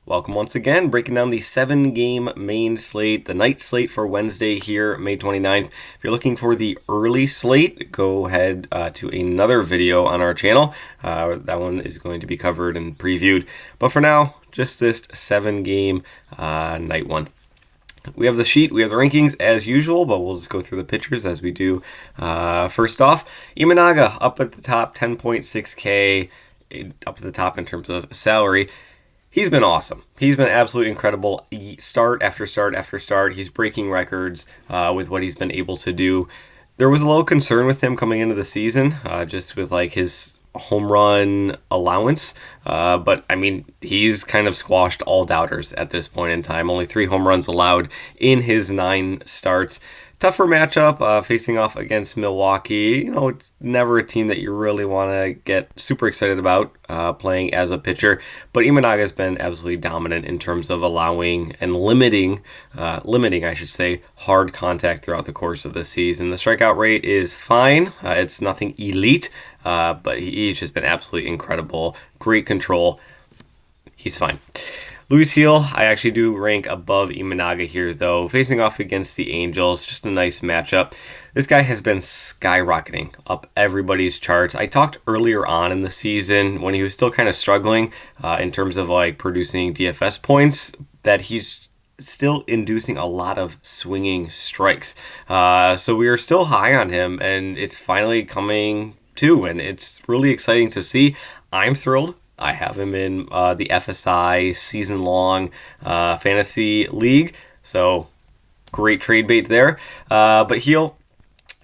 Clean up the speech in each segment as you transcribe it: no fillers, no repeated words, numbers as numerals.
Welcome once again, breaking down the 7-game main slate, the night slate for Wednesday here, May 29th. If you're looking for the early slate, go ahead to another video on our channel. That one is going to be covered and previewed. But for now, just this 7-game night one. We have the sheet, we have the rankings as usual, but we'll just go through the pitchers as we do. First off, Imanaga up at the top, 10.6K, up at the top in terms of salary. He's been awesome. He's been absolutely incredible. Start after start after start. He's breaking records with what he's been able to do. There was a little concern with him coming into the season, just with like his home run allowance. But I mean, he's kind of squashed all doubters at this point in time. Only 3 home runs allowed in his 9 starts. Tougher matchup, facing off against Milwaukee. You know, it's never a team that you really want to get super excited about playing as a pitcher. But Imanaga has been absolutely dominant in terms of allowing and limiting, I should say, hard contact throughout the course of the season. The strikeout rate is fine. It's nothing elite, but he's just been absolutely incredible. Great control. He's fine. Luis Gil, I actually do rank above Imanaga here, though. Facing off against the Angels, just a nice matchup. This guy has been skyrocketing up everybody's charts. I talked earlier on in the season when he was still kind of struggling in terms of like producing DFS points that he's still inducing a lot of swinging strikes. So we are still high on him, and it's finally coming to, and it's really exciting to see. I'm thrilled. I have him in the FSi season-long fantasy league, so great trade bait there. But Gil,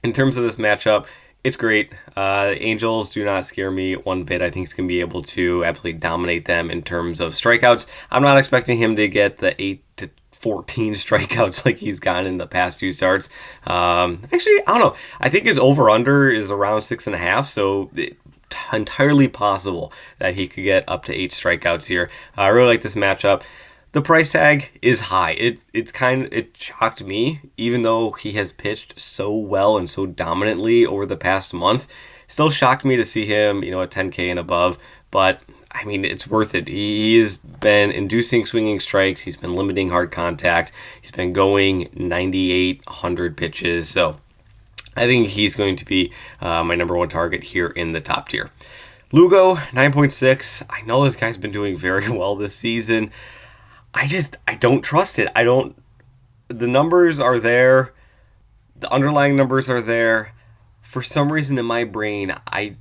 in terms of this matchup, it's great. The Angels do not scare me one bit. I think he's going to be able to absolutely dominate them in terms of strikeouts. I'm not expecting him to get the 8 to 14 strikeouts like he's gotten in the past 2 starts. Actually, I don't know. I think his over-under is around 6.5, so entirely possible that he could get up to 8 strikeouts here. I really like this matchup. The price tag is high. It shocked me, even though he has pitched so well and so dominantly over the past month. Still shocked me to see him, at 10K and above. But I mean, it's worth it. He's been inducing swinging strikes. He's been limiting hard contact. He's been going 9,800 pitches. So I think he's going to be my number 1 target here in the top tier. Lugo, 9.6. I know this guy's been doing very well this season. I don't trust it. The numbers are there. The underlying numbers are there. For some reason in my brain, I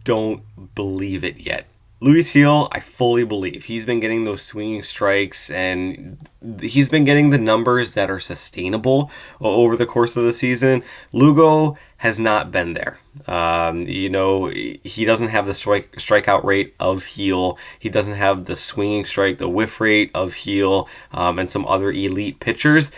don't believe it yet. Luis Gil, I fully believe. He's been getting those swinging strikes, and he's been getting the numbers that are sustainable over the course of the season. Lugo has not been there. He doesn't have the strikeout rate of Gil. He doesn't have the swinging strike, the whiff rate of Gil, and some other elite pitchers.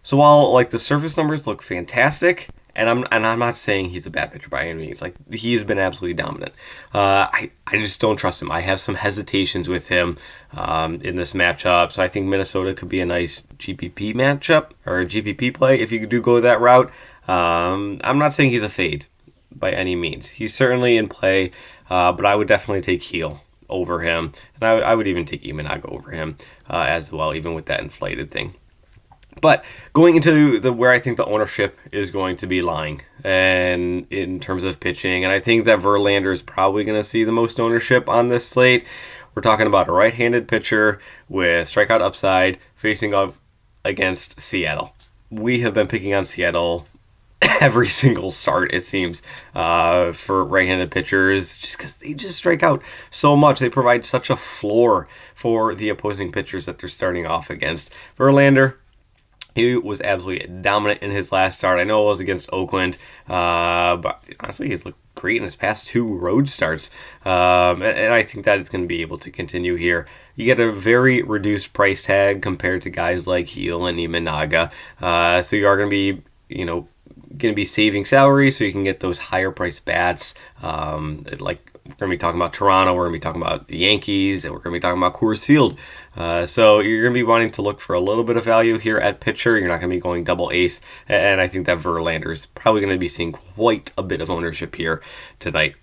So while the surface numbers look fantastic, and I'm not saying he's a bad pitcher by any means. He's been absolutely dominant. I just don't trust him. I have some hesitations with him in this matchup. So I think Minnesota could be a nice GPP matchup or a GPP play if you do go that route. I'm not saying he's a fade by any means. He's certainly in play, but I would definitely take Gil over him. And I would even take Imanaga over him as well, even with that inflated thing. But going into where I think the ownership is going to be lying, and in terms of pitching, and I think that Verlander is probably going to see the most ownership on this slate. We're talking about a right-handed pitcher with strikeout upside facing off against Seattle. We have been picking on Seattle every single start, it seems, for right-handed pitchers, just because they just strike out so much. They provide such a floor for the opposing pitchers that they're starting off against. Verlander, he was absolutely dominant in his last start. I know it was against Oakland, but honestly, he's looked great in his past 2 road starts. And I think that is going to be able to continue here. You get a very reduced price tag compared to guys like Gil and Imanaga. So you are going to be, saving salary so you can get those higher price bats. We're going to be talking about Toronto, we're going to be talking about the Yankees, and we're going to be talking about Coors Field. So you're going to be wanting to look for a little bit of value here at pitcher. You're not going to be going double ace, and I think that Verlander is probably going to be seeing quite a bit of ownership here tonight.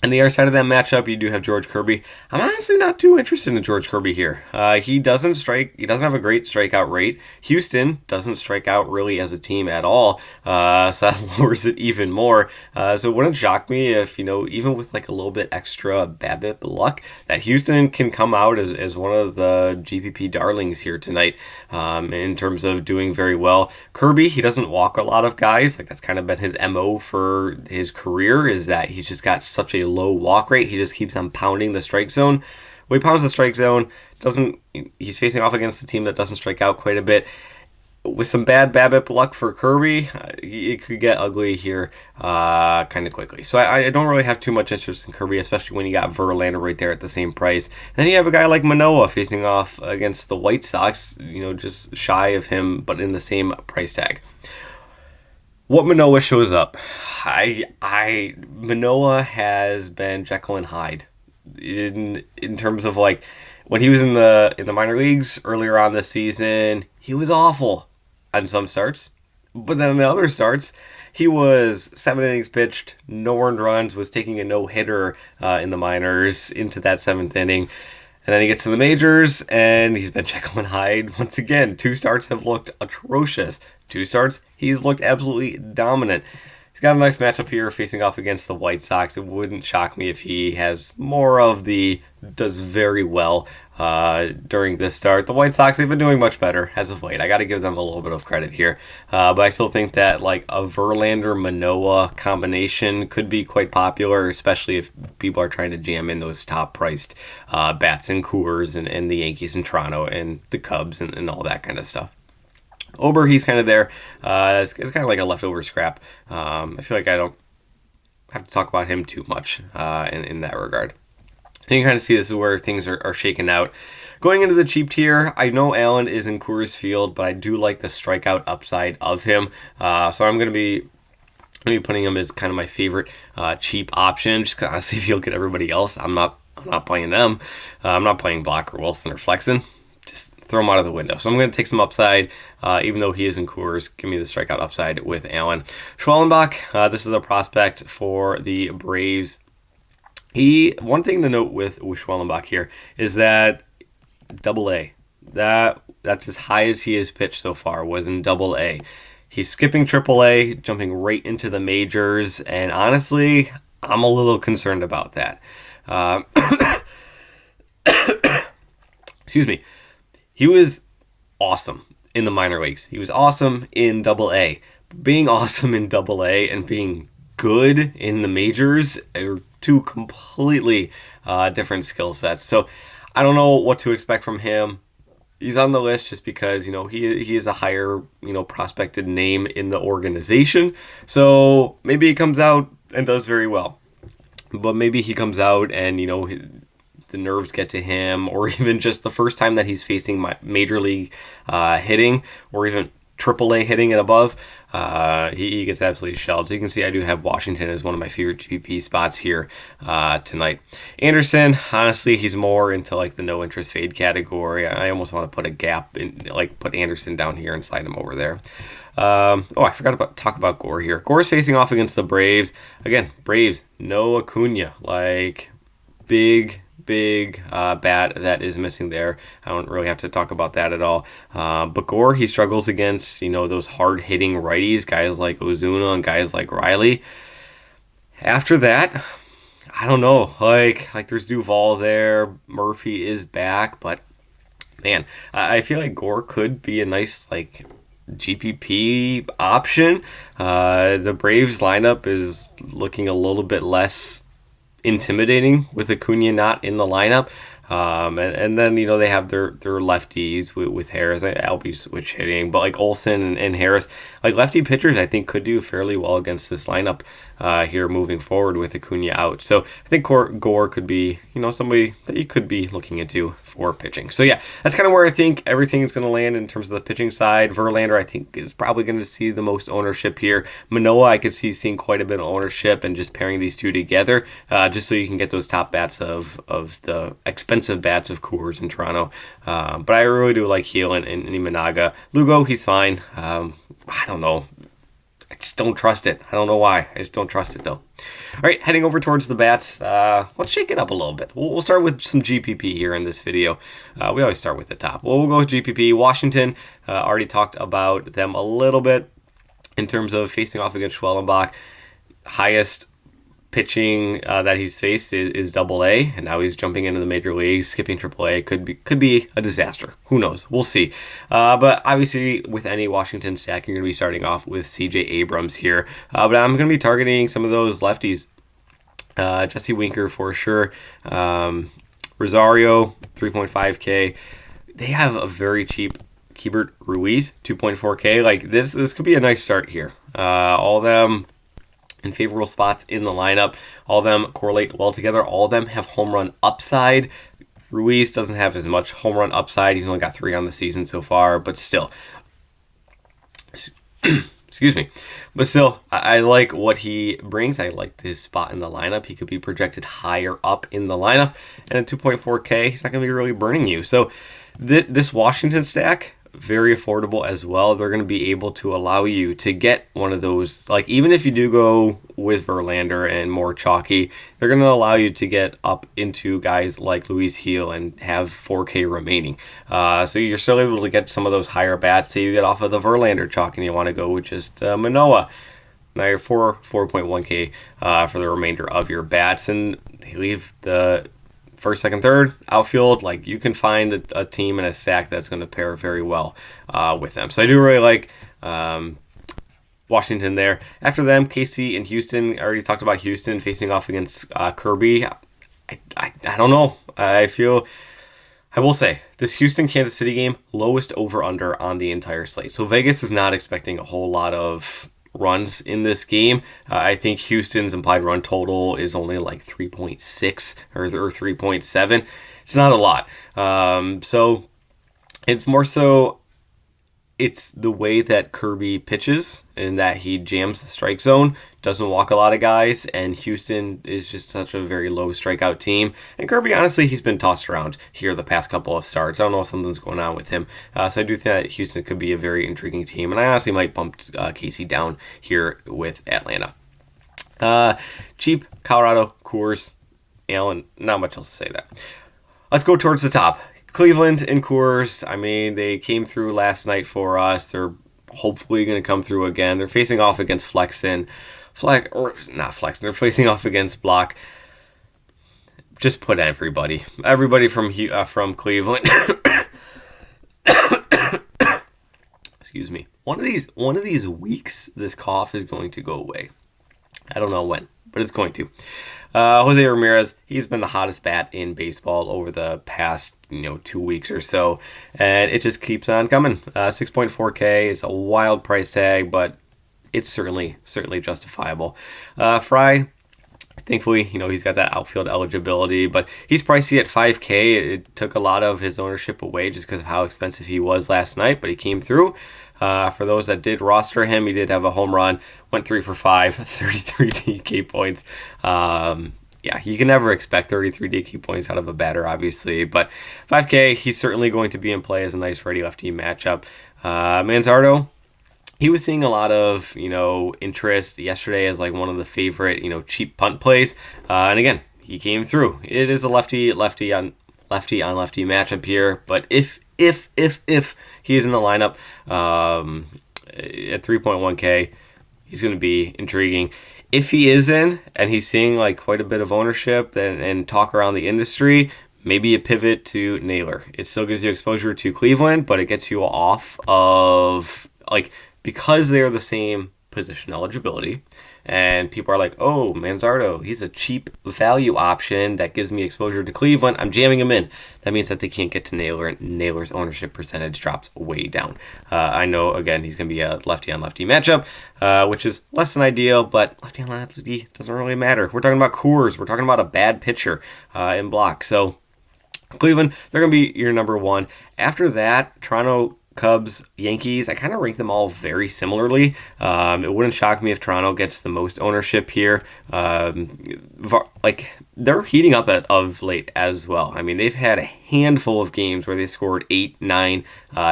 On the other side of that matchup, you do have George Kirby. I'm honestly not too interested in George Kirby here. He doesn't strike. He doesn't have a great strikeout rate. Houston doesn't strike out really as a team at all, so that lowers it even more. So it wouldn't shock me if, even with like a little bit extra BABIP luck, that Houston can come out as one of the GPP darlings here tonight in terms of doing very well. Kirby, he doesn't walk a lot of guys. Like that's kind of been his MO for his career, is that he's just got such a low walk rate. He just keeps on pounding the strike zone. When he pounds the strike zone, he's facing off against a team that doesn't strike out quite a bit. With some bad BABIP luck for Kirby, it could get ugly here kind of quickly. So I don't really have too much interest in Kirby, especially when you got Verlander right there at the same price. And then you have a guy like Manoah facing off against the White Sox, just shy of him, but in the same price tag. What Manoah shows up, Manoah has been Jekyll and Hyde in terms of like when he was in the minor leagues earlier on this season. He was awful on some starts, but then on the other starts, he was 7 innings pitched, no earned runs, was taking a no-hitter in the minors into that 7th inning. And then he gets to the majors, and he's been Jekyll and Hyde once again. 2 starts have looked atrocious. 2 starts, he's looked absolutely dominant. He's got a nice matchup here facing off against the White Sox. It wouldn't shock me if he has more of the does very well during this start. The White Sox, they've been doing much better as of late. I got to give them a little bit of credit here. But I still think that like a Verlander-Manoah combination could be quite popular, especially if people are trying to jam in those top-priced bats and Coors and the Yankees and Toronto and the Cubs and all that kind of stuff. Ober, he's kind of there. It's kind of like a leftover scrap. I feel like I don't have to talk about him too much in that regard. So you can kind of see this is where things are shaken out. Going into the cheap tier, I know Allen is in Coors Field, but I do like the strikeout upside of him. So I'm going to be putting him as kind of my favorite cheap option, just because honestly, if you'll get everybody else, I'm not playing them. I'm not playing Block or Wilson or Flexen. Just throw him out of the window. So I'm going to take some upside, even though he is in Coors. Give me the strikeout upside with Allen. Schwellenbach, this is a prospect for the Braves. One thing to note with Schwellenbach here is that AA. That's as high as he has pitched so far, was in AA. He's skipping AAA, jumping right into the majors, and honestly, I'm a little concerned about that. Excuse me. He was awesome in the minor leagues. He was awesome in AA. Being awesome in AA and being good in the majors are 2 completely different skill sets. So I don't know what to expect from him. He's on the list just because, he is a higher, prospected name in the organization. So maybe he comes out and does very well. But maybe he comes out and, the nerves get to him, or even just the first time that he's facing my major league hitting, or even AAA hitting and above, he gets absolutely shelled. So you can see I do have Washington as one of my favorite GPP spots here tonight. Anderson, honestly, he's more into like the no interest fade category. I almost want to put a gap in, like put Anderson down here and slide him over there. I forgot to talk about Gore here. Gore's facing off against the Braves. Again, Braves, no Acuna, like big bat that is missing there. I don't really have to talk about that at all. But Gore, he struggles against, those hard-hitting righties, guys like Ozuna and guys like Riley. After that, I don't know. Like there's Duvall there. Murphy is back. But, man, I feel like Gore could be a nice, GPP option. The Braves lineup is looking a little bit less intimidating with Acuna not in the lineup. And then, they have their lefties with Harris. I'll be switch hitting, but like Olsen and Harris, like lefty pitchers, I think could do fairly well against this lineup here moving forward with Acuna out. So I think Gore could be, somebody that you could be looking into for pitching. So yeah, that's kind of where I think everything is going to land in terms of the pitching side. Verlander, I think, is probably going to see the most ownership here. Manoah, I could see seeing quite a bit of ownership and just pairing these two together, just so you can get those top bats of the expensive bats of Coors in Toronto. But I really do like Heel and Imanaga. Lugo, he's fine. I don't know. just don't trust it. I don't know why. I just don't trust it, though. All right, heading over towards the bats. Let's shake it up a little bit. We'll start with some GPP here in this video. We always start with the top. We'll go with GPP. Washington, already talked about them a little bit in terms of facing off against Schwellenbach. Highest pitching that he's faced is Double-A, and now he's jumping into the major leagues, skipping Triple-A. Could be a disaster. Who knows? We'll see. But obviously, with any Washington stack, you're going to be starting off with C.J. Abrams here. But I'm going to be targeting some of those lefties. Jesse Winker for sure. Rosario, 3.5K. They have a very cheap Keibert Ruiz, 2.4K. Like this could be a nice start here. All of them in favorable spots in the lineup. All of them correlate well together. All of them have home run upside. Ruiz doesn't have as much home run upside. He's only got 3 on the season so far, but still. Excuse me. But still, I like what he brings. I like his spot in the lineup. He could be projected higher up in the lineup. And at 2.4K, he's not going to be really burning you. So this Washington stack, very affordable as well. They're going to be able to allow you to get one of those, like even if you do go with Verlander and more chalky, they're going to allow you to get up into guys like Luis Gil and have 4K remaining. So you're still able to get some of those higher bats. Say you get off of the Verlander chalk and you want to go with just Manoah. Now you're 4.1K for the remainder of your bats, and they leave the first, second, third outfield. Like you can find a team and a stack that's going to pair very well with them. So I do really like Washington there. After them, KC and Houston. I already talked about Houston facing off against Kirby. I don't know. I will say this Houston Kansas City game, lowest over under on the entire slate. So Vegas is not expecting a whole lot of runs in this game. I think Houston's implied run total is only like 3.6 or 3.7. It's not a lot. So it's more so it's the way that Kirby pitches and that he jams the strike zone, doesn't walk a lot of guys, and Houston is just such a very low strikeout team. And Kirby, honestly, he's been tossed around here the past couple of starts. I don't know if something's going on with him. So I do think that Houston could be a very intriguing team, and I honestly might bump Casey down here with Atlanta. Cheap Colorado, Coors, Allen, not much else to say there. Let's go towards the top. Cleveland and Coors, I mean, they came through last night for us. They're hopefully going to come through again. They're facing off against Flexen. They're facing off against Block. Just put everybody from Cleveland. Excuse me. One of these weeks, this cough is going to go away. I don't know when, but it's going to. Jose Ramirez, he's been the hottest bat in baseball over the past 2 weeks or so, and it just keeps on coming. 6.4K is a wild price tag, but it's certainly justifiable. Fry, thankfully, he's got that outfield eligibility, but he's pricey at 5K. It took a lot of his ownership away just because of how expensive he was last night, but he came through. For those that did roster him, he did have a home run, went 3 for 5, 33 DK points. Yeah, you can never expect 33 DK points out of a batter, obviously, but 5K, he's certainly going to be in play as a nice righty-lefty matchup. Manzardo, he was seeing a lot of, interest yesterday as like one of the favorite, cheap punt plays. And again, he came through. It is a lefty on lefty matchup here, but if he is in the lineup at 3.1K, he's going to be intriguing. If he is in and he's seeing like quite a bit of ownership and talk around the industry, maybe a pivot to Naylor. It still gives you exposure to Cleveland, but it gets you off of because they're the same position eligibility. And people are like, oh, Manzardo, he's a cheap value option that gives me exposure to Cleveland. I'm jamming him in. That means that they can't get to Naylor, and Naylor's ownership percentage drops way down. I know, again, he's going to be a lefty-on-lefty matchup, which is less than ideal, but lefty-on-lefty doesn't really matter. We're talking about Coors. We're talking about a bad pitcher in block. So Cleveland, they're going to be your number one. After that, Toronto, Cubs, Yankees, I kind of rank them all very similarly. It wouldn't shock me if Toronto gets the most ownership here. They're heating up of late as well. I mean, they've had a handful of games where they scored 8, 9,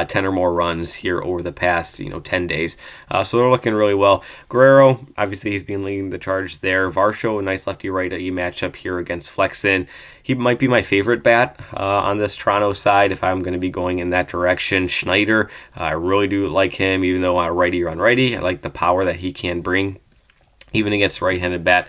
10 or more runs here over the past 10 days. So they're looking really well. Guerrero, obviously he's been leading the charge there. Varsho, a nice lefty-righty matchup here against Flexen. He might be my favorite bat on this Toronto side if I'm going to be going in that direction. Schneider, I really do like him, even though righty on righty. I like the power that he can bring. Even against a right-handed bat,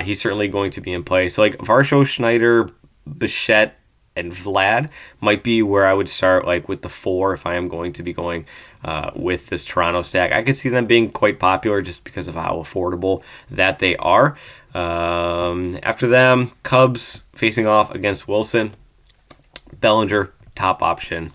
he's certainly going to be in play. So like Varsho, Schneider, Bichette, and Vlad might be where I would start, like with the 4 if I am going to be going with this Toronto stack. I could see them being quite popular just because of how affordable that they are. After them, Cubs facing off against Wilson. Bellinger, top option.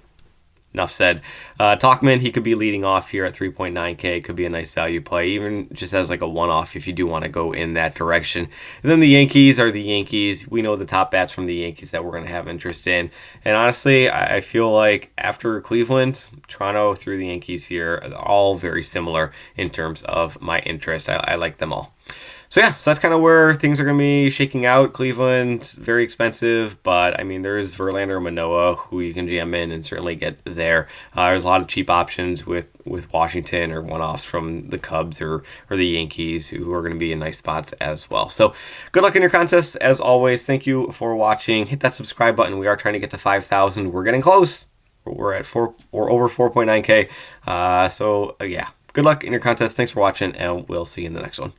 Enough said. Talkman, he could be leading off here at 3.9K. Could be a nice value play, even just as like a one-off if you do want to go in that direction. And then the Yankees are the Yankees. We know the top bats from the Yankees that we're going to have interest in. And honestly, I feel like after Cleveland, Toronto through the Yankees here, are all very similar in terms of my interest. I like them all. So yeah, so that's kind of where things are going to be shaking out. Cleveland, very expensive, but I mean, there's Verlander and Manoah who you can jam in and certainly get there. There's a lot of cheap options with Washington or one-offs from the Cubs or the Yankees who are going to be in nice spots as well. So good luck in your contests as always. Thank you for watching. Hit that subscribe button. We are trying to get to 5,000. We're getting close. We're at over 4.9K. So yeah, good luck in your contest. Thanks for watching, and we'll see you in the next one.